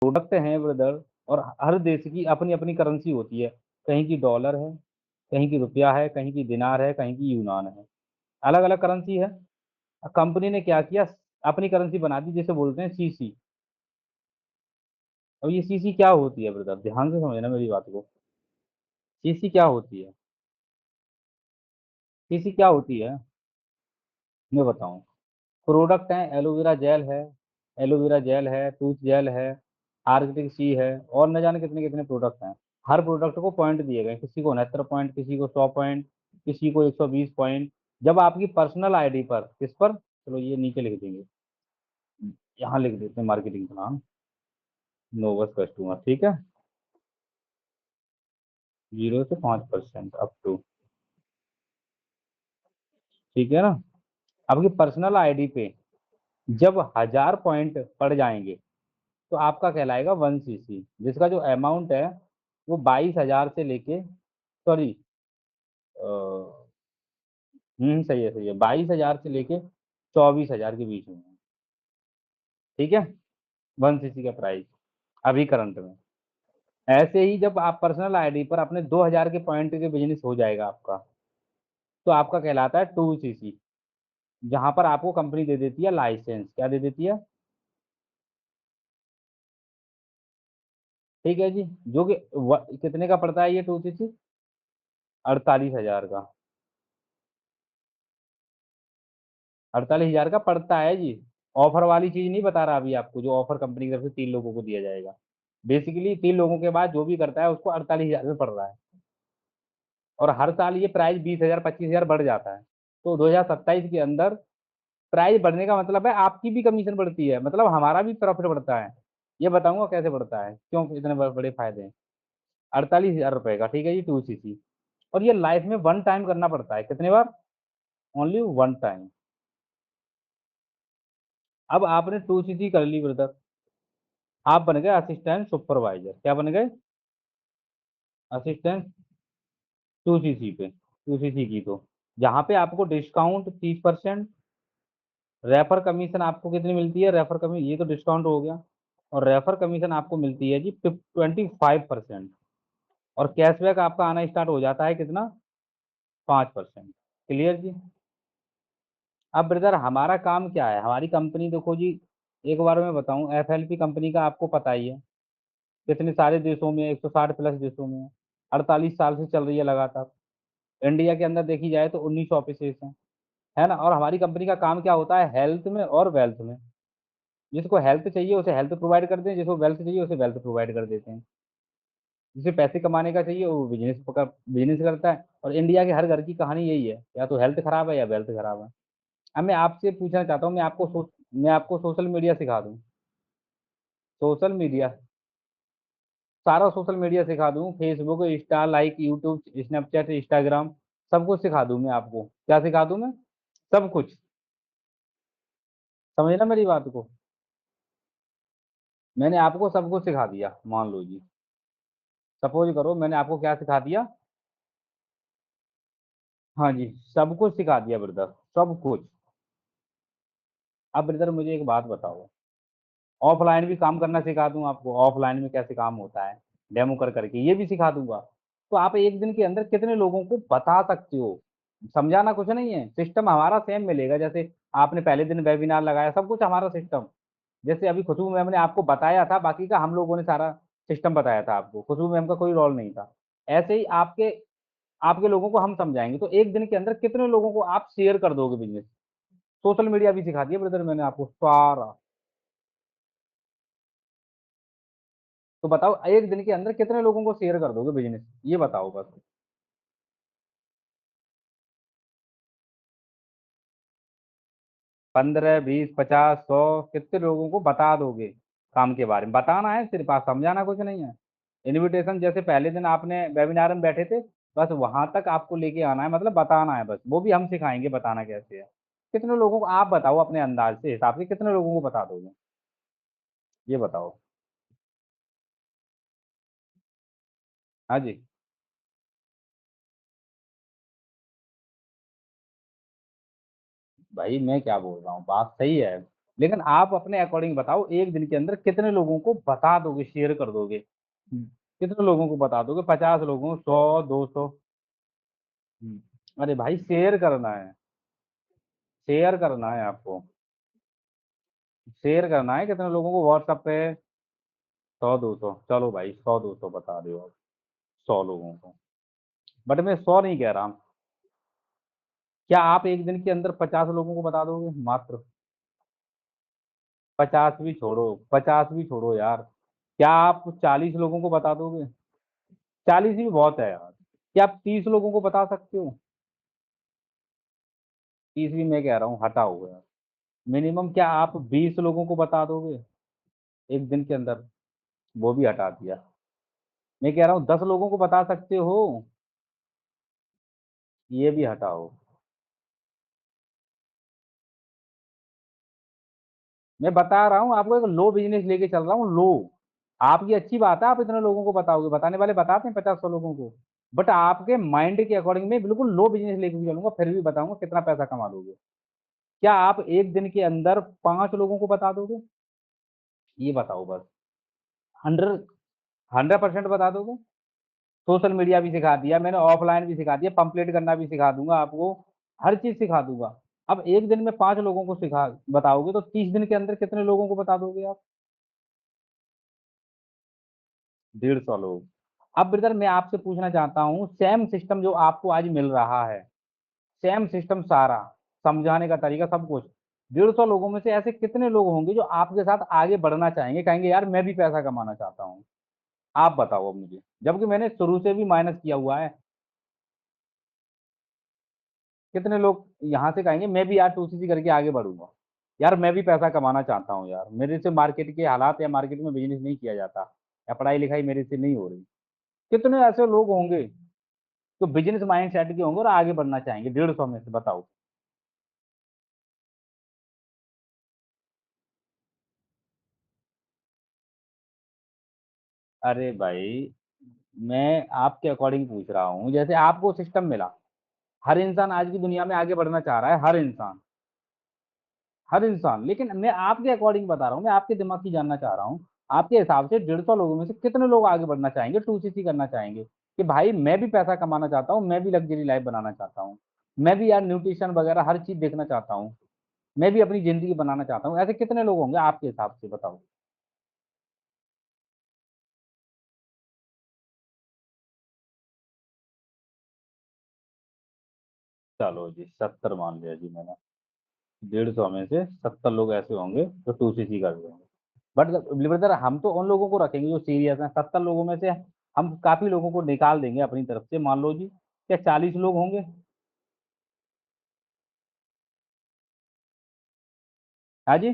Product हैं brother, और हर देश की अपनी अपनी करेंसी होती है। कहीं की डॉलर है, कहीं की रुपया है, कहीं की दिनार है, कहीं की यूनान है। अलग अलग करेंसी है। कंपनी ने क्या किया, अपनी करेंसी बना दी, जिसे बोलते हैं सीसी। अब ये सीसी क्या होती है ब्रदर, ध्यान से समझना मेरी बात को। सीसी क्या होती है? सीसी क्या होती है, मैं बताऊं। प्रोडक्ट हैं, एलोवेरा जेल है, एलोवेरा जेल है, टूथ जेल है, आर्गेनिक सी है, और न जाने कितने कितने प्रोडक्ट हैं। हर प्रोडक्ट को पॉइंट दिए गए, किसी को 69 पॉइंट, किसी को 100 पॉइंट, किसी को 120 पॉइंट। जब आपकी पर्सनल आईडी पर, किस पर, चलो ये नीचे लिख देंगे, यहाँ लिख देते हैं मार्केटिंग प्लान, नोवस कस्टमर, ठीक है। 0 से 5% अप टू, ठीक है ना। आपकी पर्सनल आईडी पे जब 1000 पॉइंट पड़ जाएंगे, तो आपका कहलाएगा 1 सीसी, जिसका जो अमाउंट है वो 22,000 से लेके, सॉरी, सही है, सही है, 22,000 से लेके 24,000 के बीच में है, ठीक है। 1 सीसी का प्राइस अभी करंट में। ऐसे ही जब आप पर्सनल आईडी पर अपने 2,000 के पॉइंट के बिजनेस हो जाएगा आपका, तो आपका कहलाता है 2 सीसी, जहां पर आपको कंपनी दे देती है लाइसेंस, क्या दे देती है, ठीक है जी। जो कि कितने का पड़ता है ये 2 सीसी? 48,000 का। 48,000 का पड़ता है जी। ऑफर वाली चीज नहीं बता रहा अभी आपको, जो ऑफर कंपनी की तरफ से 3 लोगों को दिया जाएगा। बेसिकली 3 लोगों के बाद जो भी करता है उसको 48,000 में पड़ रहा है। और हर साल ये प्राइस 20,000 25,000 बढ़ जाता है। तो 2027 के अंदर प्राइस बढ़ने का मतलब है आपकी भी कमीशन बढ़ती है, मतलब हमारा भी प्रॉफिट बढ़ता है। ये बताऊंगा कैसे बढ़ता है, क्यों इतने बड़े फायदे हैं। 48,000 रुपए का, ठीक है जी, 2 सीसी। और ये लाइफ में वन टाइम करना पड़ता है, कितने बार, ओनली वन टाइम। अब आपने 2 सीसी कर ली ब्रदर, आप बन गए असिस्टेंट सुपरवाइजर। क्या बन गए? असिस्टेंट 2 सीसी पे, 2 सीसी की तो जहाँ पे आपको डिस्काउंट 30%, रेफर कमीशन आपको कितनी मिलती है, रेफर कमीशन ये तो डिस्काउंट हो गया, और रेफर कमीशन आपको मिलती है जी 25%। और कैशबैक आपका आना स्टार्ट हो जाता है कितना, 5%। क्लियर जी। अब ब्रदर हमारा काम क्या है, हमारी कंपनी देखो जी, एक बार मैं बताऊं, एफएलपी कंपनी का आपको पता ही है, कितने सारे देशों में, 160 प्लस देशों में है, 48 साल से चल रही है लगातार। इंडिया के अंदर देखी जाए तो 19 ऑफिसेस हैं, है ना। और हमारी कंपनी का काम क्या होता है, हेल्थ में और वेल्थ में। जिसको हेल्थ चाहिए उसे हेल्थ प्रोवाइड करते हैं, जिसको वेल्थ चाहिए उसे वेल्थ प्रोवाइड कर देते हैं। जिसे पैसे कमाने का चाहिए वो बिजनेस करता है। और इंडिया के हर घर की कहानी यही है, या तो हेल्थ खराब है या वेल्थ खराब है। अब मैं आपसे पूछना चाहता हूँ, मैं आपको सोशल मीडिया सिखा दूँ, सोशल मीडिया, सारा सोशल मीडिया सिखा दूँ, Facebook, Insta, like, YouTube, Snapchat, Instagram, सब कुछ सिखा दूँ मैं आपको। क्या सिखा दूँ मैं? सब कुछ। समझे ना मेरी बात को। मैंने आपको सब कुछ सिखा दिया, मान लो जी। सपोज करो मैंने आपको क्या सिखा दिया, हाँ जी, सब कुछ सिखा दिया ब्रदर, सब कुछ। अब ब्रदर मुझे एक बात बताओ, ऑफलाइन भी काम करना सिखा दूं आपको, ऑफलाइन में कैसे काम होता है, डेमो कर करके ये भी सिखा दूंगा। तो आप एक दिन के अंदर कितने लोगों को बता सकते हो? समझाना कुछ नहीं है, सिस्टम हमारा सेम मिलेगा। जैसे आपने पहले दिन वेबिनार लगाया, सब कुछ हमारा सिस्टम। जैसे अभी खुशबू मैम ने आपको बताया था, बाकी का हम लोगों ने सारा सिस्टम बताया था आपको, खुशबू मैम का कोई रोल नहीं था। ऐसे ही आपके आपके लोगों को हम समझाएंगे। तो एक दिन के अंदर कितने लोगों को आप शेयर कर दोगे बिजनेस? सोशल मीडिया भी सिखा दिया ब्रदर मैंने आपको सारा। तो बताओ एक दिन के अंदर कितने लोगों को शेयर कर दोगे बिजनेस, ये बताओ बस। 15 20 50 100, कितने लोगों को बता दोगे काम के बारे में? बताना है सिर्फ, आप समझाना कुछ नहीं है। इनविटेशन जैसे पहले दिन आपने वेबिनार में बैठे थे, बस वहां तक आपको लेके आना है, मतलब बताना है बस, वो भी हम सिखाएंगे बताना कैसे है। कितने लोगों को आप बताओ, अपने अंदाज से हिसाब से कितने लोगों को बता दोगे, ये बताओ। हाँ जी। भाई मैं क्या बोल रहा हूँ, बात सही है। लेकिन आप अपने अकॉर्डिंग बताओ, एक दिन के अंदर कितने लोगों को बता दोगे, शेयर कर दोगे? कितने लोगों को बता दोगे? 50 लोगों, 100, 200? अरे भाई शेयर करना है, शेयर करना है आपको, शेयर करना है कितने लोगों को व्हाट्सएप पे? 100, 200, चलो भाई 100, 200 बता दो आप, 100 लोगों को। बट मैं 100 नहीं कह रहा। क्या आप एक दिन के अंदर 50 लोगों को बता दोगे मात्र? 50 भी छोड़ो यार। क्या आप 40 लोगों को बता दोगे? 40 भी बहुत है यार। क्या आप 30 लोगों को बता सकते हो? 30 भी मैं कह रहा हूँ हटा हुआ यार। मिनिमम क्या आप 20 लोगों को बता दोगे एक दिन के अंदर? वो भी हटा दिया। मैं कह रहा हूँ 10 लोगों को बता सकते हो? ये भी हटाओ। मैं बता रहा हूँ आपको, एक लो बिजनेस लेके चल रहा हूँ, लो। आपकी अच्छी बात है, आप इतने लोगों को बताओगे, बताने वाले बताते हैं 50, 100 लोगों को। बट आपके माइंड के अकॉर्डिंग मैं बिल्कुल लो बिजनेस लेके चलूंगा, फिर भी बताऊंगा कितना पैसा कमा लोगे। क्या आप एक दिन के अंदर 5 लोगों को बता दोगे? ये बताओ बस। 100% बता दोगे? सोशल मीडिया भी सिखा दिया मैंने, ऑफलाइन भी सिखा दिया, पंपलेट करना भी सिखा दूंगा आपको, हर चीज सिखा दूंगा। अब एक दिन में 5 लोगों को सिखा बताओगे तो 30 दिन के अंदर कितने लोगों को बता दोगे आप? 150 लोग। अब ब्रदर मैं आपसे पूछना चाहता हूँ, सेम सिस्टम जो आपको आज मिल रहा है, सेम सिस्टम सारा, समझाने का तरीका सब कुछ, 150 लोगों में से ऐसे कितने लोग होंगे जो आपके साथ आगे बढ़ना चाहेंगे, कहेंगे यार मैं भी पैसा कमाना चाहता हूँ? आप बताओ अब मुझे, जबकि मैंने शुरू से भी माइनस किया हुआ है। कितने लोग यहाँ से कहेंगे मैं भी यार 2cc करके आगे बढ़ूंगा, यार मैं भी पैसा कमाना चाहता हूँ, यार मेरे से मार्केट के हालात या मार्केट में बिजनेस नहीं किया जाता, या पढ़ाई लिखाई मेरे से नहीं हो रही? कितने ऐसे लोग होंगे जो बिजनेस माइंड सेट के होंगे और आगे बढ़ना चाहेंगे 150 में से? बताओ। अरे भाई मैं आपके अकॉर्डिंग पूछ रहा हूँ, जैसे आपको सिस्टम मिला, हर इंसान आज की दुनिया में आगे बढ़ना चाह रहा है, हर इंसान, हर इंसान। लेकिन मैं आपके अकॉर्डिंग बता रहा हूँ, मैं आपके दिमाग की जानना चाह रहा हूँ, आपके हिसाब से 150 लोगों में से कितने लोग आगे बढ़ना चाहेंगे, 2cc करना चाहेंगे कि भाई मैं भी पैसा कमाना चाहता हूँ, मैं भी लग्जरी लाइफ बनाना चाहता हूँ, मैं भी यार न्यूट्रिशन वगैरह हर चीज देखना चाहता हूँ, मैं भी अपनी जिंदगी बनाना चाहता हूँ? ऐसे कितने लोग होंगे आपके हिसाब से, बताओ। चलो जी 70 मान लिया जी मैंने। 150 में से 70 लोग ऐसे होंगे जो 2cc कर देंगे। बट ब्रदर हम तो उन लोगों को रखेंगे जो सीरियस हैं, 70 लोगों में से हम काफी लोगों को निकाल देंगे अपनी तरफ से, मान लो जी क्या 40 लोग होंगे? हाँ जी।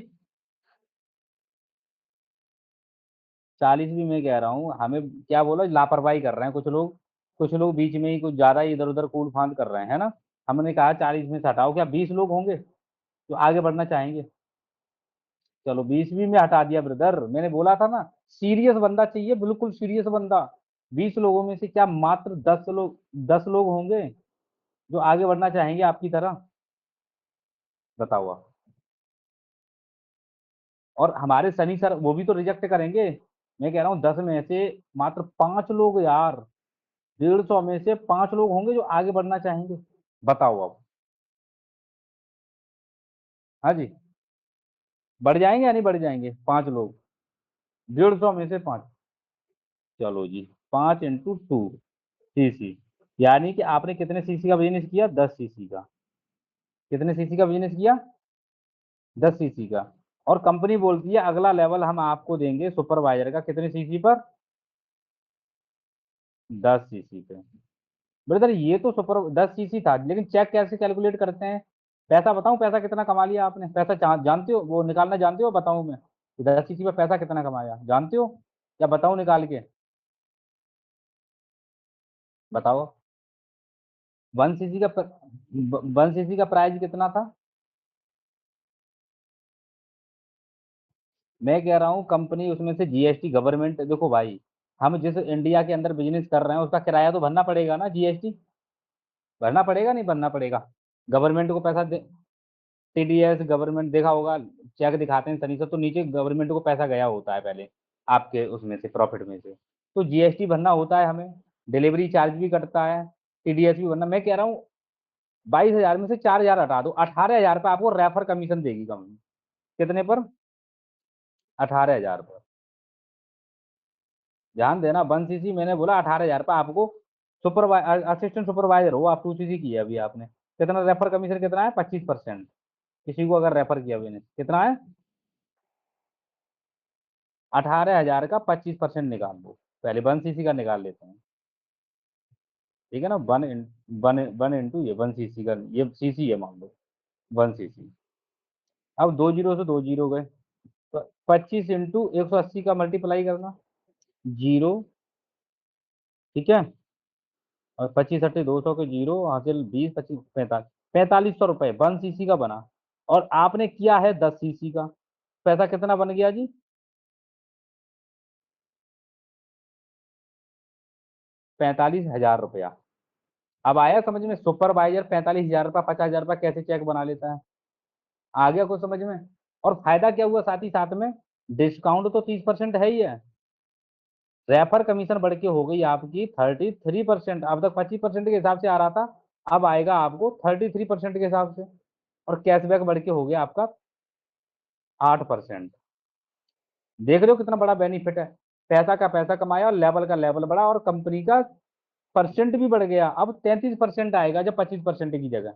40 भी मैं कह रहा हूँ, हमें क्या बोला, लापरवाही कर रहे हैं कुछ लोग, कुछ लोग बीच में ही कुछ ज्यादा इधर उधर कूद फांद कर रहे हैं, है ना? हमने कहा 40 में से हटाओ, क्या 20 लोग होंगे जो आगे बढ़ना चाहेंगे? चलो 20 भी में हटा दिया ब्रदर, मैंने बोला था ना, सीरियस बंदा चाहिए, बिल्कुल सीरियस बंदा। 20 लोगों में से क्या मात्र 10 लोग, 10 लोग होंगे जो आगे बढ़ना चाहेंगे आपकी तरह? बताओ आप। और हमारे सनी सर वो भी तो रिजेक्ट करेंगे। मैं कह रहा हूँ 10 में से मात्र 5 लोग यार, 150 में से 5 लोग होंगे जो आगे बढ़ना चाहेंगे। बताओ अब। हाँ जी। बढ़ जाएंगे या नहीं बढ़ जाएंगे 5 लोग? 150 में से 5। चलो जी, 5 × 2 cc, यानी कि आपने कितने सीसी का बिजनेस किया? 10 cc का। कितने सीसी का बिजनेस किया? 10 cc का। और कंपनी बोलती है अगला लेवल हम आपको देंगे सुपरवाइजर का, कितने सीसी पर? 10 cc पे। ब्रदर ये तो सुपर 10 cc था, लेकिन चेक कैसे कैलकुलेट करते हैं? पैसा बताऊं, पैसा कितना कमा लिया आपने? पैसा जानते हो, वो निकालना जानते हो? बताऊं मैं 10 cc पे पैसा कितना कमाया, जानते हो? या बताऊं निकाल के? बताओ। 1 cc का 1 cc का प्राइस कितना था? मैं कह रहा हूँ कंपनी उसमें से जीएसटी गवर्नमेंट, देखो भाई, हम जिस इंडिया के अंदर बिजनेस कर रहे हैं उसका किराया तो भरना पड़ेगा ना, जीएसटी। भरना पड़ेगा नहीं भरना पड़ेगा? गवर्नमेंट को पैसा दे, टीडीएस गवर्नमेंट देखा होगा, चेक दिखाते हैं सनी सर, तो नीचे गवर्नमेंट को पैसा गया होता है पहले आपके उसमें से, प्रॉफिट में से। तो जीएसटी भरना होता है हमें, डिलीवरी चार्ज भी कटता है, टीडीएस भी भरना। मैं कह रहा हूँ 22,000 में से 4,000 हटा दो, 18,000 पे आपको रेफर कमीशन देगी कंपनी। कितने पर? 18,000 पर। ध्यान देना, 1 सीसी मैंने बोला 18,000 पे आपको। असिस्टेंट सुपरवाइजर हो आप, 2 सीसी की है अभी आपने, कितना रेफर कमीशन कितना है? 25%। किसी को अगर रेफर किया मैंने, कितना है? 18,000 का 25% निकाल दो, पहले 1 सीसी का निकाल लेते हैं। ठीक है ना, वन इंटू ये 1 सीसी का, ये सीसी है मान लो, 1 सीसी। अब 2 जीरो से 2 जीरो गए, तो 25 इंटू 180 का मल्टीप्लाई करना, जीरो। ठीक है, और 25 × 200 के जीरो, हासिल 20, 25, 45, 4500 रुपये 1 सीसी का बना। और आपने किया है 10 सीसी का, पैसा कितना बन गया जी? 45,000 रुपया। अब आया समझ में? सुपरवाइजर 45,000 रुपया, 50,000 रुपया कैसे चेक बना लेता है? आ गया कुछ समझ में? और फायदा क्या हुआ साथ ही साथ में? डिस्काउंट तो 30% है ही है, रेफर कमीशन बढ़ के हो गई आपकी 33%। अब तक 25% के हिसाब से आ रहा था, अब आएगा आपको 33% के हिसाब से। और कैशबैक बढ़ के हो गया आपका 8%। देख रहे हो कितना बड़ा बेनिफिट है? पैसा का पैसा कमाया और लेवल का लेवल बढ़ा, और कंपनी का परसेंट भी बढ़ गया। अब 33% आएगा जब 25% की जगह।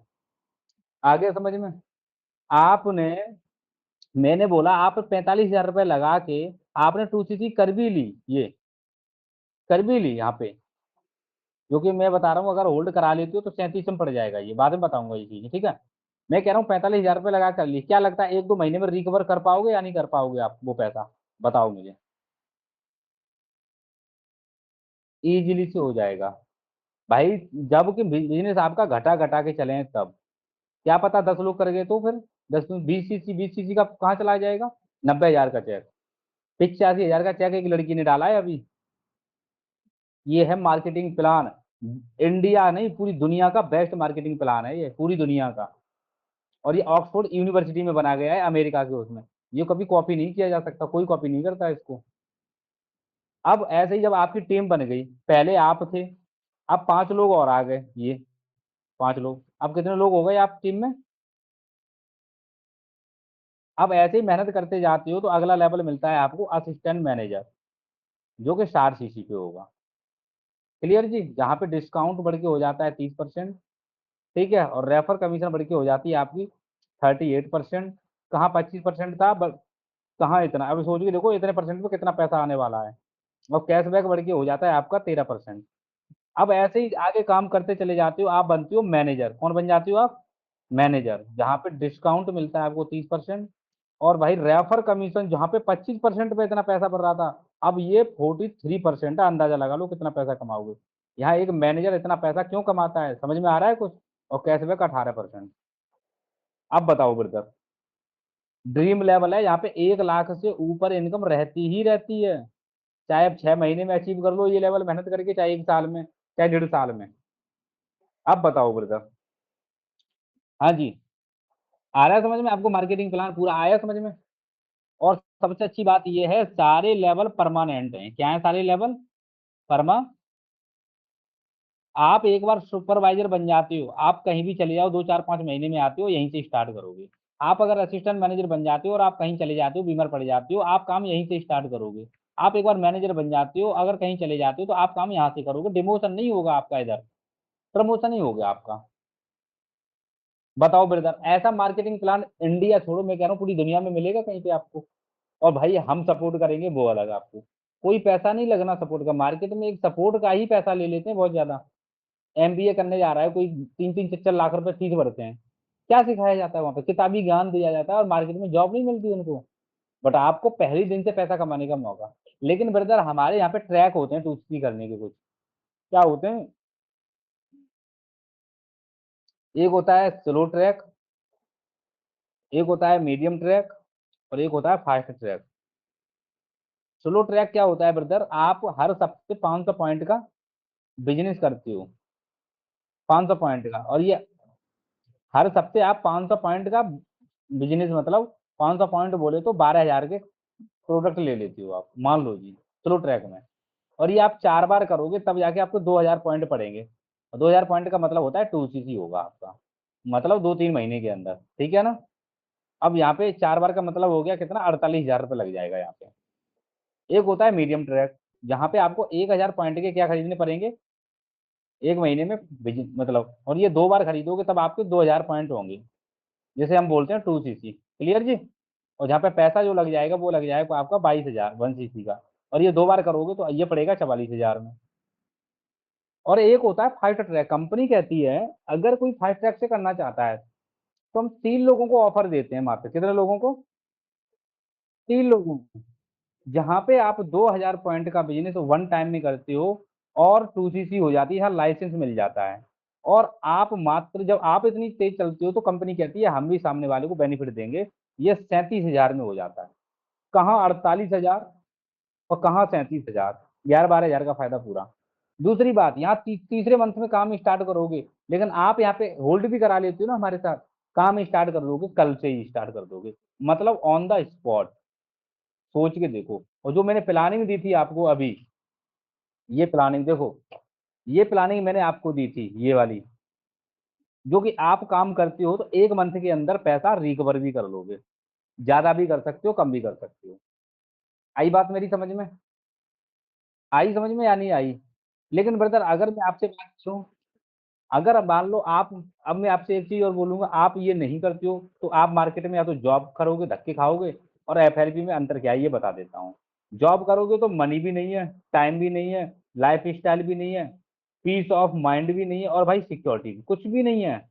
आगे समझ में? आपने, मैंने बोला आप 45,000 रुपये लगा के आपने 2 सीसी कर भी ली, ये कर भी ली यहाँ पे। क्योंकि मैं बता रहा हूँ अगर होल्ड करा लेती हो तो 37 में पड़ जाएगा, ये बाद में बताऊंगा ये चीज, ठीक है। मैं कह रहा हूँ 45,000 रुपये लगा कर ली, क्या लगता है 1-2 महीने में रिकवर कर पाओगे या नहीं कर पाओगे आप वो पैसा? बताओ मुझे। इजीली से हो जाएगा भाई, जब कि बिजनेस आपका घटा घटा के चले तब। क्या पता 10 लोग कर गए तो फिर 10 20 सीसी का कहाँ चला जाएगा? 90,000 का चेक, 85,000 का चेक एक लड़की ने डाला है अभी। ये है मार्केटिंग प्लान, इंडिया नहीं पूरी दुनिया का बेस्ट मार्केटिंग प्लान है ये, पूरी दुनिया का। और ये ऑक्सफोर्ड यूनिवर्सिटी में बना गया है अमेरिका के उसमें। ये कभी कॉपी नहीं किया जा सकता, कोई कॉपी नहीं करता इसको। अब ऐसे ही जब आपकी टीम बन गई, पहले आप थे, अब 5 लोग और आ गए, ये 5 लोग, अब कितने लोग हो गए आप टीम में? अब ऐसे ही मेहनत करते जाते हो तो अगला लेवल मिलता है आपको असिस्टेंट मैनेजर, जो कि 4 सीसी पे होगा। क्लियर जी? जहाँ पे डिस्काउंट बढ़ के हो जाता है 30%। ठीक है, और रेफर कमीशन बढ़ के हो जाती है आपकी 38%। कहाँ 25% था, कहाँ इतना? अब सोच के देखो इतने परसेंट में कितना पैसा आने वाला है। और कैशबैक बढ़ के हो जाता है आपका 13%। अब ऐसे ही आगे काम करते चले जाते हो, आप बनते हो मैनेजर। कौन बन जाती हो आप? मैनेजर, जहाँ पे डिस्काउंट मिलता है आपको 30%। और भाई रेफर कमीशन जहाँ पे 25% पे इतना पैसा बढ़ रहा था, अब ये 43% है। अंदाजा लगा लो कितना पैसा कमाओगे। यहाँ एक मैनेजर इतना पैसा क्यों कमाता है, समझ में आ रहा है कुछ? और कैशबैक 18%। अब बताओ ब्रदर, ड्रीम लेवल है, यहाँ पे 1 लाख से ऊपर इनकम रहती ही रहती है। चाहे आप 6 महीने में अचीव कर लो ये लेवल मेहनत करके, चाहे 1 साल में, चाहे 1.5 साल में। अब बताओ ब्रदर। हाँ जी, आ रहा है समझ में आपको? मार्केटिंग प्लान पूरा आया समझ में? और सबसे अच्छी बात यह है, सारे लेवल परमानेंट हैं। क्या है सारे लेवल? परमा आप एक बार सुपरवाइजर बन जाते हो, आप कहीं भी चले जाओ, 2 4 5 महीने में आते हो, यहीं से स्टार्ट करोगे। आप अगर असिस्टेंट मैनेजर बन जाते हो और आप कहीं चले जाते हो, बीमार पड़ जाते हो, आप काम यहीं से स्टार्ट करोगे। आप एक बार मैनेजर बन जाते हो, अगर कहीं चले जाते हो तो आप काम यहाँ से करोगे, डिमोशन नहीं होगा आपका, इधर प्रमोशन ही होगा आपका। बताओ ब्रदर, ऐसा मार्केटिंग प्लान इंडिया छोड़ो, मैं कह रहा हूँ पूरी दुनिया में मिलेगा कहीं पे आपको? और भाई हम सपोर्ट करेंगे वो अलग आपको, कोई पैसा नहीं लगना सपोर्ट का। मार्केट में एक सपोर्ट का ही पैसा ले लेते हैं बहुत ज्यादा। एमबीए करने जा रहा है कोई, 3-3 4 4 लाख रुपए फीस भरते हैं। क्या सिखाया जाता है वहां पे? किताबी ज्ञान दिया जाता है, और मार्केट में जॉब नहीं मिलती उनको। बट आपको पहले दिन से पैसा कमाने का मौका। लेकिन ब्रदर हमारे यहाँ पे ट्रैक होते हैं टूसी करने के कुछ। क्या होते हैं? एक होता है स्लो ट्रैक, एक होता है मीडियम ट्रैक, और एक होता है फास्ट ट्रैक। स्लो ट्रैक क्या होता है ब्रदर? आप हर सप्ते 500 पॉइंट का बिजनेस करते हो, 500 पॉइंट का, और ये हर सप्ते आप 500 पॉइंट का बिजनेस मतलब 500 पॉइंट बोले तो 12,000 के प्रोडक्ट ले लेती हो आप, मान लो जी, स्लो ट्रैक में। और ये आप 4 बार करोगे तब जाके आपको 2,000 पॉइंट पड़ेंगे। 2,000 पॉइंट का मतलब होता है 2cc होगा आपका, मतलब 2-3 महीने के अंदर, ठीक है ना। अब यहाँ पे 4 बार का मतलब हो गया कितना, 48,000 रुपये लग जाएगा यहाँ पे। एक होता है मीडियम ट्रैक, जहाँ पे आपको 1,000 पॉइंट के क्या खरीदने पड़ेंगे 1 महीने में, मतलब, और ये 2 बार खरीदोगे तब आपके 2,000 पॉइंट होंगे, जैसे हम बोलते हैं 2cc, क्लियर जी। और जहाँ पे पैसा जो लग जाएगा वो लग जाएगा आपका 22,000 1cc का, और ये 2 बार करोगे तो ये पड़ेगा 44,000 में। और एक होता है फास्ट ट्रैक, कंपनी कहती है अगर कोई फास्ट ट्रैक से करना चाहता है तो हम 3 लोगों को ऑफर देते हैं मात्र, कितने लोगों को, 3 लोगों को। जहाँ पे आप 2,000 पॉइंट का बिजनेस वन टाइम में करते हो और 2cc हो जाती है, लाइसेंस मिल जाता है। और आप मात्र, जब आप इतनी तेज चलते हो तो कंपनी कहती है हम भी सामने वाले को बेनिफिट देंगे, ये 37,000 में हो जाता है। कहाँ 48,000 और कहाँ 37,000, 11-12 हजार का फायदा पूरा। दूसरी बात, यहाँ तीसरे मंथ में काम स्टार्ट करोगे, लेकिन आप यहाँ पे होल्ड भी करा लेते हो ना हमारे साथ, काम स्टार्ट कर दोगे कल से ही स्टार्ट कर दोगे, मतलब ऑन द स्पॉट। सोच के देखो, और जो मैंने प्लानिंग दी थी आपको अभी, ये प्लानिंग देखो, ये प्लानिंग मैंने आपको दी थी ये वाली, जो कि आप काम करते हो तो 1 मंथ के अंदर पैसा रिकवर भी कर लोगे, ज्यादा भी कर सकते हो कम भी कर सकते हो। आई बात मेरी समझ में, आई समझ में या नहीं आई। लेकिन ब्रदर अगर मैं आपसे बात करूं, अगर अब मान लो आप, अब मैं आपसे एक चीज और बोलूंगा, आप ये नहीं करते हो तो आप मार्केट में या तो जॉब करोगे धक्के खाओगे, और एफएलपी में अंतर क्या है ये बता देता हूँ। जॉब करोगे तो मनी भी नहीं है, टाइम भी नहीं है, लाइफ स्टाइल भी नहीं है, पीस ऑफ माइंड भी नहीं है, और भाई सिक्योरिटी कुछ भी नहीं है।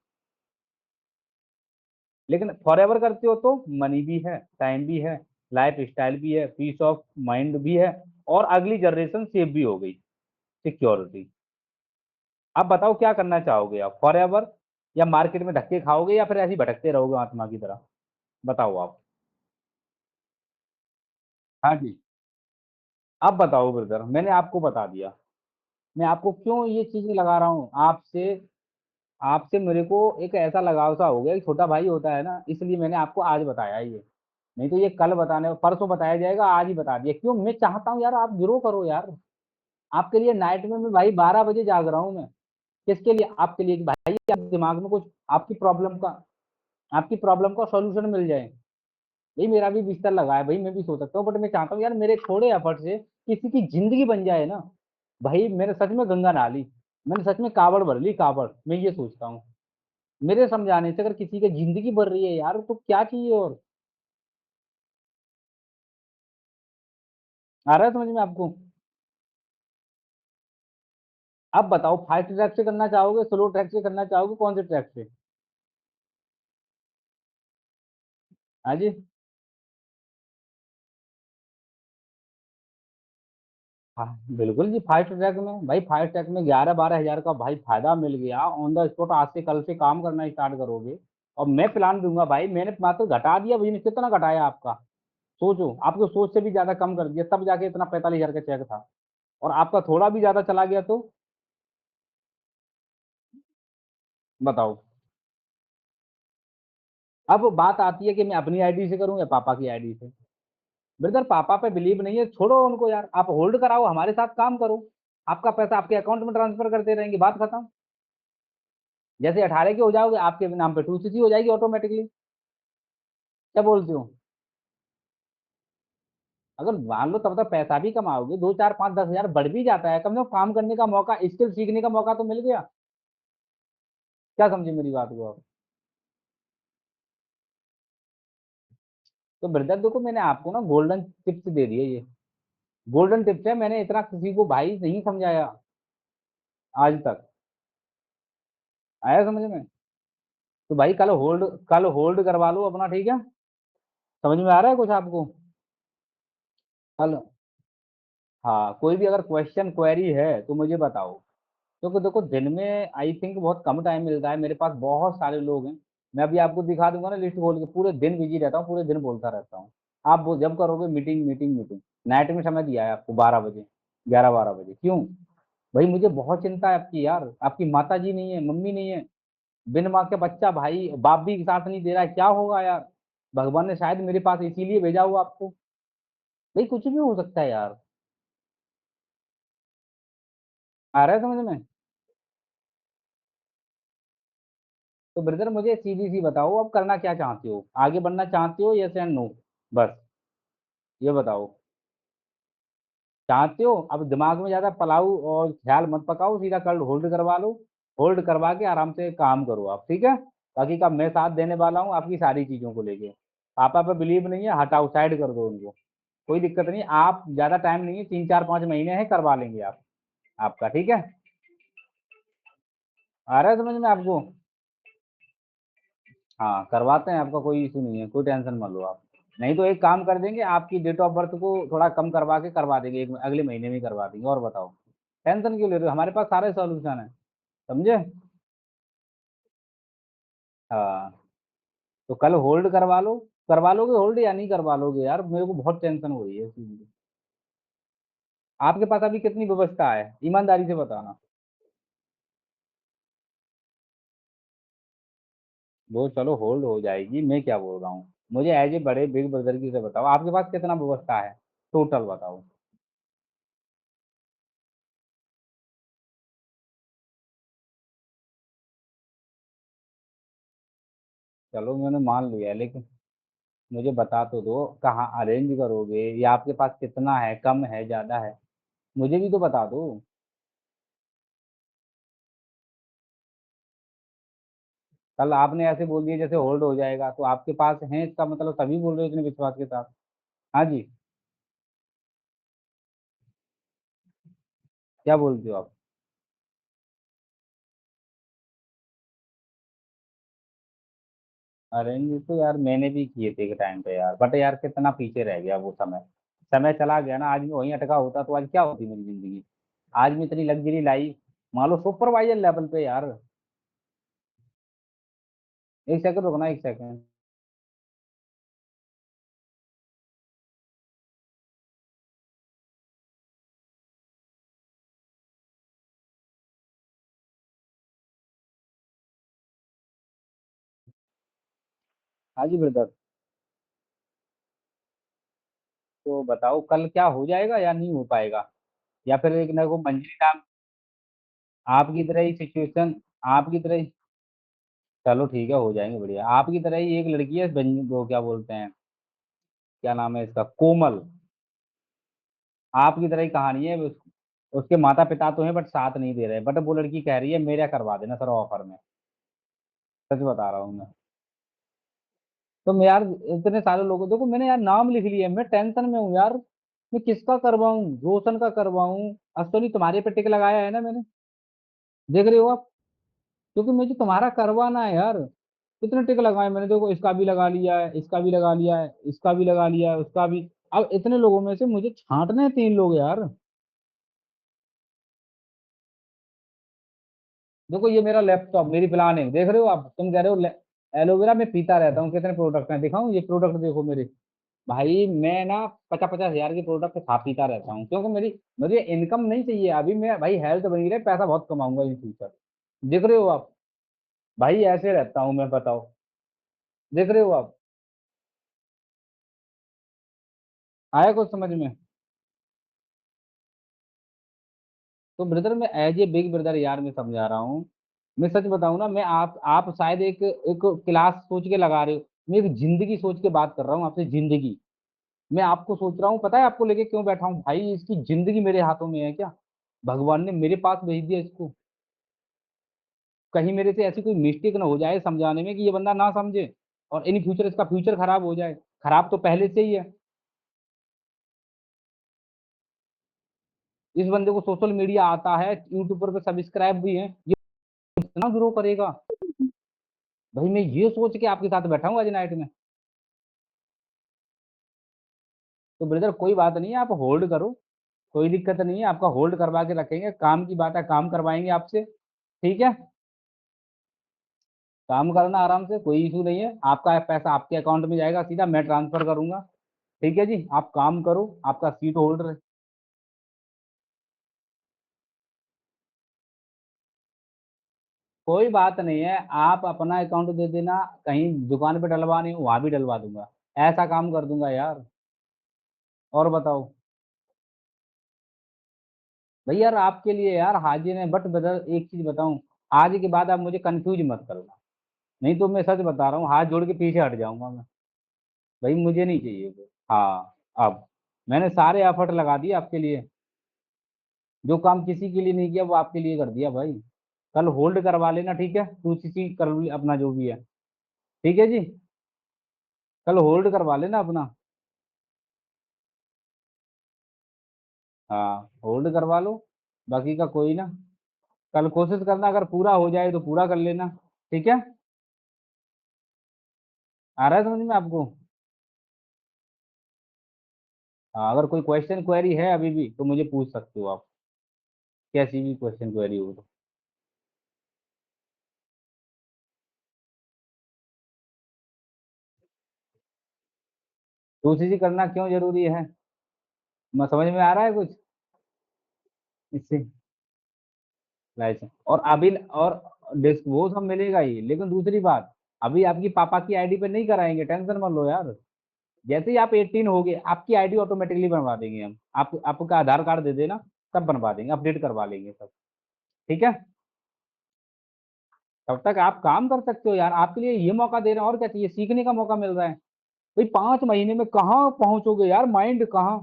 लेकिन फॉर एवर करते हो तो मनी भी है, टाइम भी है, लाइफ स्टाइल भी है, पीस ऑफ माइंड भी है, और अगली जनरेशन सेफ भी हो गई, सिक्योरिटी। आप बताओ क्या करना चाहोगे, आप फॉर एवर, या मार्केट में धक्के खाओगे, या फिर ऐसे ही भटकते रहोगे आत्मा की तरह, बताओ आप। हाँ जी। अब बताओ ब्रदर, मैंने आपको बता दिया, मैं आपको क्यों ये चीजें लगा रहा हूँ आपसे। आपसे मेरे को एक ऐसा लगाव सा हो गया कि छोटा भाई होता है ना, इसलिए मैंने आपको आज बताया ये, नहीं तो ये कल बताने परसों बताया जाएगा, आज ही बता दिया। क्यों, मैं चाहता हूँ यार आप ग्रो करो यार। आपके लिए नाइट में मैं भाई 12 बजे जाग रहा हूँ मैं, किसके लिए, आपके लिए कि भाई आप दिमाग में कुछ आपकी प्रॉब्लम का सॉल्यूशन मिल जाए। भाई मेरा भी बिस्तर लगा है भाई, मैं भी सो सकता हूँ, बट मैं चाहता हूँ यार मेरे थोड़े एफर्ट से किसी की जिंदगी बन जाए ना। भाई मैंने सच में गंगा नहा ली, मैंने सच में कावड़ भर ली कावड़, मैं ये सोचता हूँ। मेरे समझाने से अगर किसी की जिंदगी बढ़ रही है यार तो क्या चाहिए और। आ रहा है समझ में आपको। अब बताओ फास्ट ट्रैक से करना चाहोगे, स्लो ट्रैक से करना चाहोगे, कौन से ट्रैक से। हाँ जी। हाँ बिल्कुल जी, फास्ट ट्रैक में भाई, फास्ट ट्रैक में 11-12 हजार का भाई फायदा मिल गया ऑन द स्पॉट, आज से कल से काम करना स्टार्ट करोगे। और मैं प्लान दूंगा भाई, मैंने मात्र घटा दिया बिजनेस, कितना घटाया आपका, सोचो, आपको सोच से भी ज्यादा कम कर दिया, तब जाके इतना 45,000 का चेक था। और आपका थोड़ा भी ज्यादा चला गया तो बताओ। अब बात आती है कि मैं अपनी आईडी से करूं या पापा की आईडी से। ब्रदर पापा पे बिलीव नहीं है, छोड़ो उनको यार, आप होल्ड कराओ, हमारे साथ काम करो, आपका पैसा आपके अकाउंट में ट्रांसफर करते रहेंगे, बात खत्म। जैसे 18 के हो जाओगे आपके नाम पे 2cc हो जाएगी ऑटोमेटिकली। क्या बोलते हो। अगर मान लो तब तक पैसा भी कमाओगे, 2 4 5 10 हजार बढ़ भी जाता है, कम से कम काम करने का मौका, स्किल सीखने का मौका तो मिल गया। क्या समझे मेरी बात को आप। तो ब्रदर देखो, मैंने आपको ना गोल्डन टिप्स दे दिए ये, गोल्डन टिप्स है, मैंने इतना किसी को भाई नहीं समझाया आज तक। आया समझ में। तो भाई कल होल्ड करवा लो अपना, ठीक है। समझ में आ रहा है कुछ आपको। कल, हाँ कोई भी अगर क्वेश्चन क्वेरी है तो मुझे बताओ। क्योंकि देखो दिन में आई थिंक बहुत कम टाइम मिलता है, मेरे पास बहुत सारे लोग हैं। मैं अभी आपको दिखा दूंगा ना लिस्ट खोल के, पूरे दिन बिजी रहता हूँ, पूरे दिन बोलता रहता हूँ। आप जब करोगे मीटिंग मीटिंग मीटिंग, नाइट में समय दिया है आपको 12 बजे, 11-12 बजे, क्यों। भाई मुझे बहुत चिंता है आपकी यार, आपकी माता जी नहीं है, मम्मी नहीं है, बिन माँ के बच्चा भाई बाप भी साथ नहीं दे रहा है, क्या होगा यार। भगवान ने शायद मेरे पास इसीलिए भेजा हो आपको। भाई कुछ भी हो सकता है यार। आ रहा है समझ में? तो ब्रदर मुझे सीधी सी बताओ, अब करना क्या चाहते हो, आगे बढ़ना चाहते हो, यस एंड नो, बस ये बताओ। चाहते हो? अब दिमाग में ज्यादा पलाऊ और ख्याल मत पकाओ, सीधा कल होल्ड करवा लो। होल्ड करवा के आराम से काम करो आप, ठीक है? बाकी का मैं साथ देने वाला हूँ आपकी सारी चीजों को लेके। पापा पे बिलीव नहीं है, हटाओ, साइड कर दो उनको। कोई दिक्कत नहीं, आप ज्यादा टाइम नहीं है, 3 4 5 महीने हैं, करवा लेंगे आप आपका, ठीक है? आ रहा है समझ में आपको? हाँ करवाते हैं आपका, कोई इशू नहीं है, कोई टेंशन मत लो आप। नहीं तो एक काम कर देंगे, आपकी डेट ऑफ बर्थ को थोड़ा कम करवा के करवा देंगे, एक अगले महीने में ही करवा देंगे। और बताओ, टेंशन क्यों ले रहे हो, हमारे पास सारे सॉल्यूशन है, समझे? हाँ, तो कल होल्ड करवा लो। करवा लोगे होल्ड या नहीं करवा लोगे यार, मेरे को बहुत टेंशन हो रही है इस चीज़ की। आपके पास अभी कितनी व्यवस्था है, ईमानदारी से बताना। वो चलो होल्ड हो जाएगी, मैं क्या बोल रहा हूँ, मुझे एज ए बड़े बिग ब्रदर की से बताओ, आपके पास कितना व्यवस्था है, टोटल बताओ। चलो मैंने मान लिया, लेकिन मुझे बता तो दो, कहाँ अरेंज करोगे, या आपके पास कितना है, कम है, ज्यादा है, मुझे भी तो बता दो। कल आपने ऐसे बोल दिया जैसे होल्ड हो जाएगा, तो आपके पास है इसका मतलब, तभी बोल रहे हो इतने विश्वास के साथ। हाँ जी। क्या बोलते हो आप? अरेंज तो यार मैंने भी किए थे एक टाइम पे यार, बट यार कितना पीछे रह गया वो समय। समय चला गया ना, आज मैं वहीं अटका होता तो आज क्या होती मेरी जिंदगी। आज मैं इतनी लग्जरी लाइफ, मान लो सुपरवाइजर लेवल पे यार। एक सेकंड रुकना, एक सेकंड। हाँ जी ब्रदर। तो बताओ कल क्या हो जाएगा या नहीं हो पाएगा, या फिर एक ना को मंजिल नाम, आपकी तरह ही सिचुएशन, आपकी तरह ही। चलो ठीक है, हो जाएंगे बढ़िया, आपकी तरह ही एक लड़की है, वो क्या बोलते हैं, क्या नाम है इसका, कोमल। आपकी तरह ही कहानी है उसके माता पिता तो हैं बट साथ नहीं दे रहे, बट वो लड़की कह रही है मेरा करवा देना सर ऑफर में। सच बता रहा हूँ मैं। तो मैं यार, इतने सारे लोगों, देखो मैंने यार नाम लिख लिया है, मैं टेंशन में हूँ यार। मैं किसका करवाऊँ, रोशन का करवाऊँ? असली तुम्हारे पे टिक लगाया है ना मैंने, देख रहे हो आप? क्योंकि मुझे तुम्हारा करवाना है यार। कितने टिक लगाए मैंने, देखो इसका भी लगा लिया है, इसका भी लगा लिया है, इसका भी लगा लिया है, उसका भी। अब इतने लोगों में से मुझे छांटने हैं 3 लोग यार। देखो ये मेरा लैपटॉप, मेरी प्लानिंग देख रहे हो आप, तुम कह रहे हो एलोवेरा में पीता रहता हूँ, कितने प्रोडक्ट हैं दिखाऊं, ये प्रोडक्ट देखो मेरे। भाई मैं ना 50 50 हजार के प्रोडक्ट खा पीता रहता हूँ, क्योंकि मेरी, मुझे इनकम नहीं चाहिए अभी, मैं भाई हेल्थ बनी रहे, पैसा बहुत कमाऊंगा इन फ्यूचर। देख रहे हो आप? भाई ऐसे रहता हूँ मैं, बताओ। देख रहे हो आप? आया कुछ समझ में? तो ब्रदर मैं एज ए बिग ब्रदर यार, मैं समझा रहा हूँ। मैं सच बताऊं ना, मैं आप शायद एक एक क्लास सोच के लगा रहे हो, मैं एक जिंदगी सोच के बात कर रहा हूँ आपसे, जिंदगी। मैं आपको सोच रहा हूँ, पता है आपको लेके क्यों बैठा हूँ भाई, इसकी जिंदगी मेरे हाथों में है क्या? भगवान ने मेरे पास भेज दिया इसको। कहीं मेरे से ऐसी कोई मिस्टेक ना हो जाए समझाने में, कि ये बंदा ना समझे और इन फ्यूचर इसका फ्यूचर खराब हो जाए। खराब तो पहले से ही है। इस बंदे को सोशल मीडिया आता है, यूट्यूब पर सब्सक्राइब भी है, ये कितना ग्रो करेगा। भाई मैं ये सोच के आपके साथ बैठा हूँ आज नाइट में। तो ब्रदर कोई बात नहीं है, आप होल्ड करो, कोई दिक्कत नहीं है, आपका होल्ड करवा के रखेंगे, काम की बात है, काम करवाएंगे आपसे, ठीक है? काम करना आराम से, कोई इशू नहीं है, आपका पैसा आपके अकाउंट में जाएगा सीधा, मैं ट्रांसफर करूंगा। ठीक है जी, आप काम करो, आपका सीट होल्डर। कोई बात नहीं है, आप अपना अकाउंट दे देना, कहीं दुकान पे डलवानी हो वहां भी डलवा दूंगा। ऐसा काम कर दूंगा यार। और बताओ। भाई यार आपके लिए यार हाजिर है, बट ब्रदर एक चीज बताऊं, आज के बाद आप मुझे कंफ्यूज मत करना। नहीं तो मैं सच बता रहा हूँ, हाथ जोड़ के पीछे हट जाऊंगा मैं। भाई मुझे नहीं चाहिए वो। हाँ। अब मैंने सारे एफर्ट लगा दिए आपके लिए। जो काम किसी के लिए नहीं किया वो आपके लिए कर दिया भाई। कल होल्ड करवा लेना, ठीक है, 2cc कर अपना जो भी है। ठीक है जी। कल होल्ड करवा लेना अपना। हाँ होल्ड करवा लो। बाकी का कोई ना। कल कोशिश करना, अगर पूरा हो जाए तो पूरा कर लेना। ठीक है। आ रहा है समझ में आपको? हाँ, अगर कोई क्वेश्चन क्वेरी है अभी भी तो मुझे पूछ सकते हो आप। कैसी भी क्वेश्चन क्वेरी हो तो। 2cc करना क्यों जरूरी है? मैं समझ में आ रहा है कुछ इससे? लाइसेंस और अभी और डिस्क वो सब मिलेगा ही, लेकिन दूसरी बात, अभी आपकी पापा की आईडी पे नहीं कराएंगे, टेंशन मत लो यार। जैसे ही आप 18 हो गए आपकी आईडी ऑटोमेटिकली बनवा देंगे हम। आप आपका आधार कार्ड दे देना, सब बनवा देंगे, अपडेट करवा लेंगे सब। ठीक है। तब तक आप काम कर सकते हो यार, आपके लिए ये मौका दे रहे हैं, और क्या चाहिए, सीखने का मौका मिल रहा है। भाई 5 महीने में कहाँ पहुंचोगे यार, माइंड कहाँ।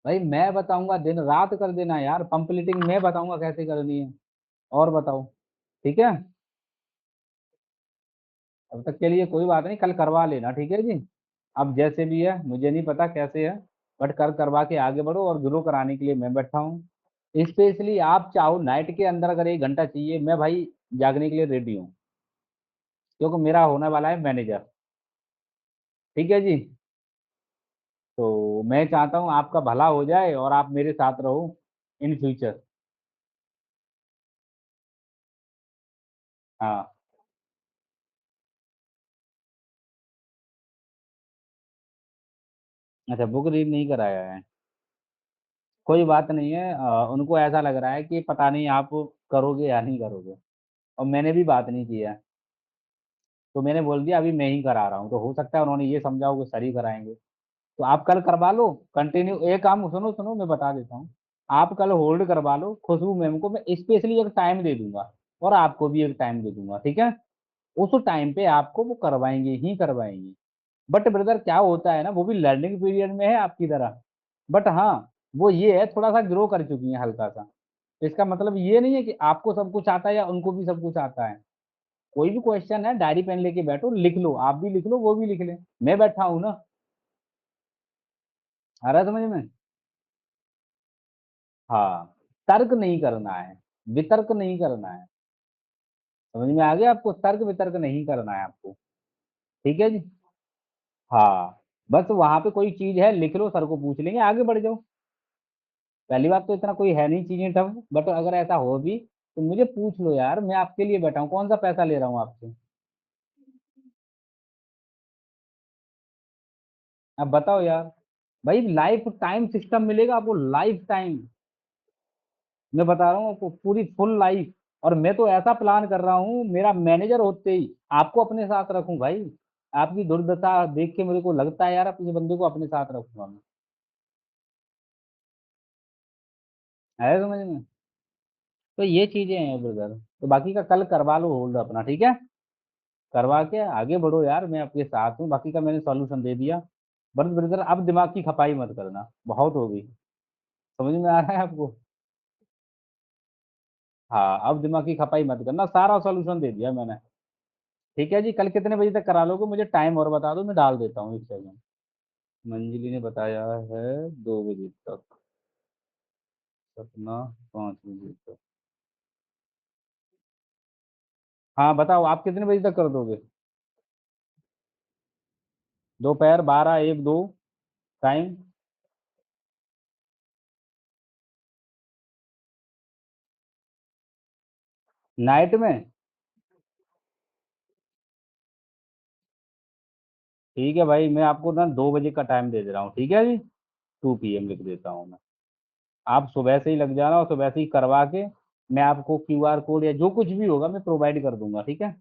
भाई मैं बताऊंगा, दिन रात कर देना यार, पंपलेटिंग मैं बताऊंगा कैसे करनी है। और बताओ। ठीक है। अब तक के लिए कोई बात नहीं, कल करवा लेना, ठीक है जी। अब जैसे भी है मुझे नहीं पता कैसे है, बट कल करवा के आगे बढ़ो, और ग्रो कराने के लिए मैं बैठा हूँ। स्पेशली आप चाहो नाइट के अंदर अगर 1 घंटा चाहिए, मैं भाई जागने के लिए रेडी हूँ, क्योंकि मेरा होने वाला है मैनेजर। ठीक है जी। तो मैं चाहता हूँ आपका भला हो जाए और आप मेरे साथ रहो इन फ्यूचर। हाँ। अच्छा, बुक रीड नहीं कराया है। कोई बात नहीं है, उनको ऐसा लग रहा है कि पता नहीं आप करोगे या नहीं करोगे, और मैंने भी बात नहीं की है। तो मैंने बोल दिया अभी मैं ही करा रहा हूँ, तो हो सकता है उन्होंने ये समझा हो कि सर ही कराएंगे। तो आप कल करवा लो कंटिन्यू, एक काम सुनो सुनो मैं बता देता हूँ। आप कल होल्ड करवा लो, खुशबू मैम को मैं स्पेशली एक टाइम दे दूंगा, और आपको भी एक टाइम दे दूंगा, ठीक है। उस टाइम पे आपको वो करवाएंगे ही करवाएंगे। बट ब्रदर क्या होता है ना, वो भी लर्निंग पीरियड में है आपकी तरह। बट हाँ, वो ये है थोड़ा सा ग्रो कर चुकी है हल्का सा। इसका मतलब ये नहीं है कि आपको सब कुछ आता है या उनको भी सब कुछ आता है। कोई भी क्वेश्चन है डायरी पेन लेके बैठो, लिख लो, आप भी लिख लो वो भी लिख ले, मैं बैठा हूं ना। आ रहा है समझ में? हाँ। तर्क नहीं करना है, वितर्क नहीं करना है। समझ में आ गया आपको, तर्क वितर्क नहीं करना है आपको। ठीक है जी। हाँ। बस वहां पे कोई चीज है लिख लो, सर को पूछ लेंगे, आगे बढ़ जाओ। पहली बात तो इतना कोई है नहीं चीजें टफ, बट अगर ऐसा हो भी तो मुझे पूछ लो यार, मैं आपके लिए बैठा हूँ, कौन सा पैसा ले रहा हूँ आपसे। अब बताओ यार। भाई लाइफ टाइम सिस्टम मिलेगा आपको, लाइफ टाइम। मैं बता रहा हूँ आपको, पूरी फुल लाइफ। और मैं तो ऐसा प्लान कर रहा हूँ, मेरा मैनेजर होते ही आपको अपने साथ रखूं भाई। आपकी दुर्दशा देख के मेरे को लगता है यार, अपने बंदे को अपने साथ रखूंगा मैं। है समझ में? तो ये चीजें हैं ब्रदर, तो बाकी का कल करवा लो होल्ड अपना, ठीक है। करवा के आगे बढ़ो यार, मैं आपके साथ हूँ, बाकी का मैंने सॉल्यूशन दे दिया। बस ब्रदर अब दिमाग की खपाई मत करना, बहुत हो गई। समझ में आ रहा है आपको? हाँ, अब दिमाग की खपाई मत करना, सारा सॉल्यूशन दे दिया मैंने। ठीक है जी, कल कितने बजे तक करा लोगे, मुझे टाइम और बता दो, मैं डाल देता हूँ 1 सेकंड। मंजलि ने बताया है 2 बजे तक, सपना 5 बजे तक। हाँ बताओ, आप कितने बजे तक कर दोगे? दोपहर 12, 1, 2 टाइम। नाइट में? ठीक है भाई, मैं आपको ना 2 बजे का टाइम दे दे रहा हूँ, ठीक है जी। 2 PM लिख देता हूँ मैं। आप सुबह से ही लग जाना और सुबह से ही करवा के मैं आपको क्यूआर कोड या जो कुछ भी होगा मैं प्रोवाइड कर दूंगा, ठीक है?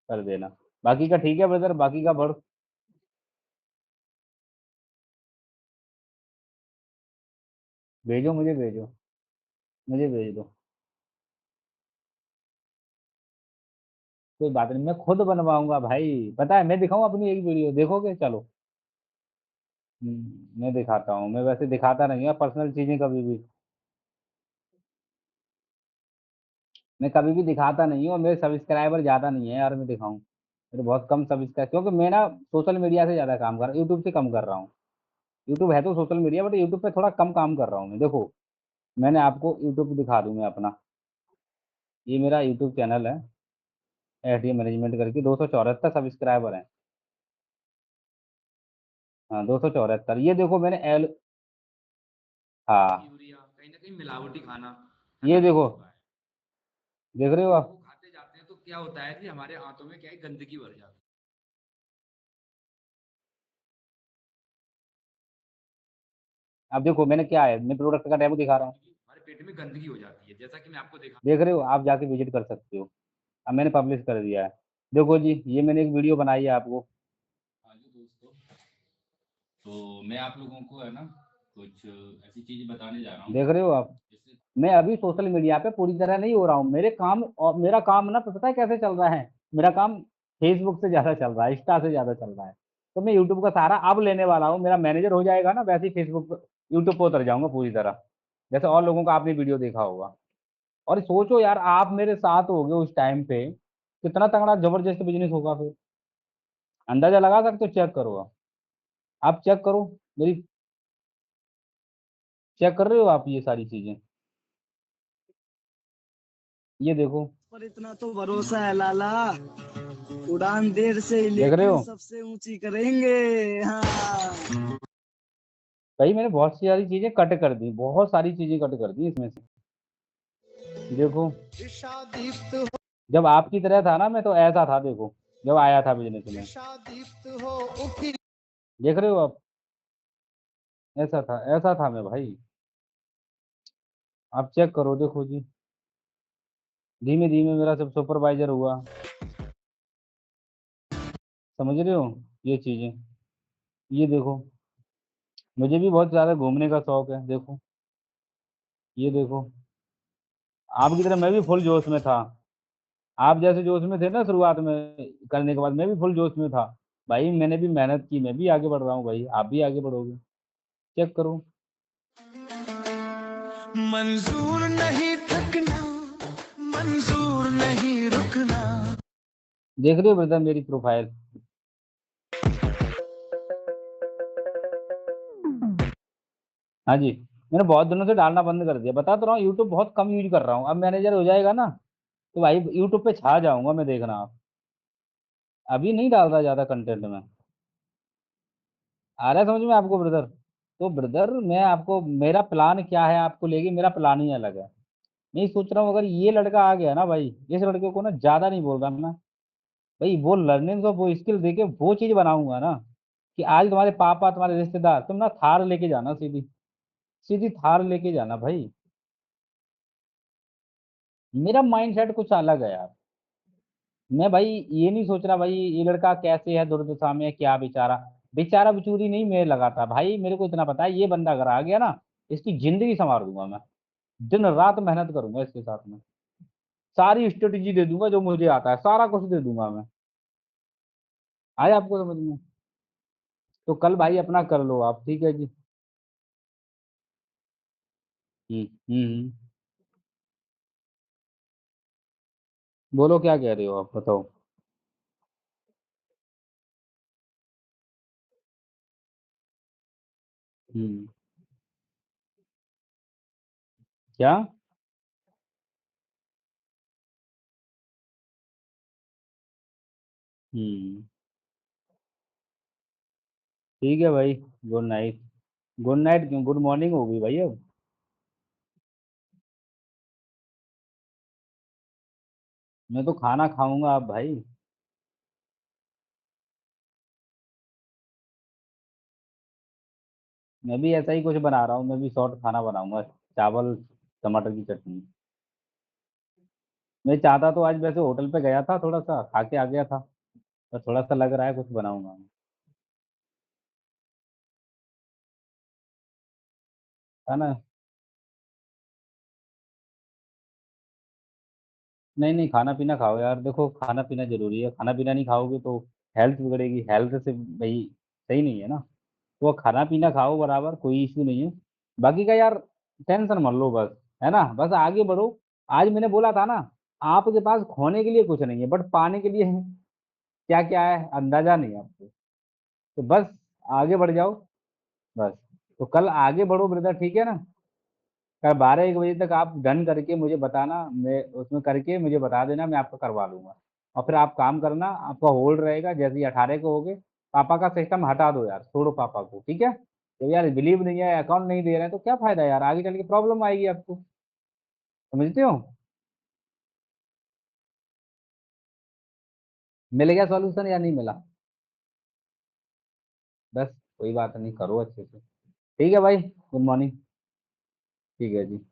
कर देना। बाकी का ठीक है ब्रदर, बाकी का बढ़। भेजो, मुझे भेजो, मुझे भेज दो। कोई बात नहीं, मैं खुद बनवाऊंगा भाई, पता है, मैं दिखाऊं अपनी एक वीडियो, देखोगे? चलो। मैं दिखाता हूँ, मैं वैसे दिखाता नहीं हूँ पर्सनल चीजें कभी भी। मैं कभी भी दिखाता नहीं हूँ, और मेरे सब्सक्राइबर ज्यादा नहीं है यार, मैं दिखाऊं? मेरे बहुत कम सब्सक्राइब, क्योंकि मैं ना सोशल मीडिया से ज्यादा काम कर रहा हूँ, यूट्यूब से कम कर रहा हूँ। यूट्यूब है तो सोशल मीडिया, बट यूट्यूब पे थोड़ा कम काम कर रहा हूँ मैं, देखो। मैंने आपको यूट्यूब दिखा दूं मैं अपना। ये मेरा यूट्यूब चैनल है, एसडीएम मैनेजमेंट करके, 274 सब्सक्राइबर हैं। हाँ, 274, ये देखो मैंने एल। हाँ, यूरिया कहीं ना कहीं मिलावटी खाना ये खत्म हो देखो, चुका है। देख रहे हो वो आप? खाते जाते हैं तो क्या होता है कि हमारे आंतों में क्या है, गंदगी भर जाती अब देखो मैंने क्या है, मैं प्रोडक्ट का डेमो दिखा रहा हूँ। है, हमारे पेट में गंदगी हो जाती है, जैसा कि मैं आपको दिखा। देख रहे हो? आप जाके विजिट कर सकते हो। अब मैंने पब्लिश कर दिया है। देखो जी, ये मैंने एक वीडियो बनाई है आपको। हाँ जी दोस्तों, तो मैं आप लोगों को है ना कुछ ऐसी चीज बताने जा रहा हूँ देख रहे हो आप? जिससे। मैं अभी सोशल मीडिया पे पूरी तरह नहीं हो रहा हूँ, मेरे काम, और मेरा काम ना पता है कैसे चल रहा है? मेरा काम फेसबुक से ज्यादा चल रहा है, इंस्टा से ज्यादा चल रहा है। तो मैं यूट्यूब का सहारा अब लेने वाला हूँ, मेरा मैनेजर हो जाएगा ना, वैसे ही फेसबुक यूट्यूब पे उतर जाऊंगा पूरी तरह। जैसे और लोगों का आपने वीडियो देखा होगा। और सोचो यार, आप मेरे साथ हो गए उस टाइम पे, कितना तगड़ा जबरदस्त बिजनेस होगा फिर। अंदाजा लगा सकते हो? चेक करो आप चेक करो मेरी। चेक कर रहे हो आप ये सारी चीजें? ये देखो। पर इतना तो भरोसा है लाला, उड़ान देर से ही देख रहे लेकिन हो? सबसे ऊंची करेंगे। हाँ। भाई मैंने बहुत सारी चीजें कट कर दी, बहुत सारी चीजें कट कर दी इसमें से। देखो, ईशादीप्त हो, जब आपकी तरह था ना मैं, तो ऐसा था, देखो, जब आया था बिजनेस में। ईशादीप्त हो उठी। देख रहे हो आप? ऐसा था, ऐसा था मैं भाई। आप चेक करो, देखो जी। धीमे धीमे मेरा सब सुपरवाइजर हुआ। समझ रहे हो ये चीजें? ये देखो, मुझे भी बहुत ज्यादा घूमने का शौक है, देखो। ये देखो, आपकी तरह मैं भी फुल जोश में था। आप जैसे जोश में थे ना शुरुआत में, करने के बाद मैं भी फुल जोश में था। भाई मैंने भी मेहनत की, मैं भी आगे बढ़ रहा हूँ भाई, आप भी आगे बढ़ोगे। चेक करो। मंजूर नहीं थकना, मंजूर नहीं रुकना। देख रहे हो ब्रदर मेरी प्रोफाइल? हाँ जी। मैंने बहुत दिनों से डालना बंद कर दिया, बता तो रहा हूँ, यूट्यूब बहुत कम यूज कर रहा हूँ। अब मैनेजर हो जाएगा ना, तो भाई यूट्यूब पे छा जाऊंगा मैं, देखना आप। अभी नहीं डाल रहा ज्यादा कंटेंट में। आ रहा है समझ में आपको ब्रदर? तो ब्रदर मैं आपको, मेरा प्लान क्या है आपको लेके, मेरा प्लान ही अलग है। मैं सोच रहा हूँ, अगर ये लड़का आ गया ना भाई, इस लड़के को ना ज्यादा नहीं बोल रहा मैं, भाई वो लर्निंग और वो स्किल देके वो चीज बनाऊंगा ना, कि आज तुम्हारे पापा, तुम्हारे रिश्तेदार, तुम ना थार लेके जाना, सीधी सीधी थार लेके जाना भाई। मेरा माइंड सेट कुछ अलग है यार। मैं भाई ये नहीं सोच रहा भाई ये लड़का कैसे है, दुर्दशा में है, क्या बेचारा। बेचारा बिचूरी नहीं मैं लगाता भाई, मेरे को इतना पता है, ये बंदा अगर आ गया ना, इसकी जिंदगी संवार दूंगा मैं। दिन रात मेहनत करूंगा इसके साथ में। सारी स्ट्रेटेजी दे दूंगा, जो मुझे आता है सारा कुछ दे दूंगा मैं। आया आपको समझ में? तो कल भाई अपना कर लो आप, ठीक है जी। हम्म। हम्म। बोलो क्या कह रहे हो आप, बताओ। हम्म। क्या? हम्म। ठीक है भाई। Good night. गुड नाइट क्यों, गुड मॉर्निंग होगी भाई अब। मैं तो खाना खाऊंगा अब भाई। मैं भी ऐसा ही कुछ बना रहा हूँ, मैं भी शॉर्ट खाना बनाऊंगा, चावल टमाटर की चटनी। मैं चाहता तो आज वैसे होटल पे गया था, थोड़ा सा खा के आ गया था, पर थोड़ा सा लग रहा है कुछ बनाऊंगा। है ना। नहीं नहीं, खाना पीना खाओ यार, देखो खाना पीना जरूरी है, खाना पीना नहीं खाओगे तो हेल्थ बिगड़ेगी, हेल्थ से भाई सही नहीं है ना। तो खाना पीना खाओ बराबर, कोई इश्यू नहीं है। बाकी का यार टेंशन मत लो बस, है ना, बस आगे बढ़ो। आज मैंने बोला था ना, आपके पास खोने के लिए कुछ नहीं है, बट पाने के लिए क्या क्या है अंदाजा नहीं है आपको। तो बस आगे बढ़ जाओ बस। तो कल आगे बढ़ो ब्रदर, ठीक है ना। कल 12-1 बजे तक आप डन करके मुझे बताना, मैं उसमें करके मुझे बता देना, मैं आपका करवा लूंगा। और फिर आप काम करना, आपका होल्ड रहेगा, जैसे ही 18 को हो गए। पापा का सिस्टम हटा दो यार, छोड़ो पापा को, ठीक है। तो यार बिलीव नहीं है, अकाउंट नहीं दे रहे हैं तो क्या फायदा यार, आगे चल के प्रॉब्लम आएगी आपको। समझते हो। मिल गया सॉल्यूशन या नहीं मिला। बस कोई बात नहीं, करो अच्छे से। ठीक है भाई, गुड मॉर्निंग। ठीक है जी।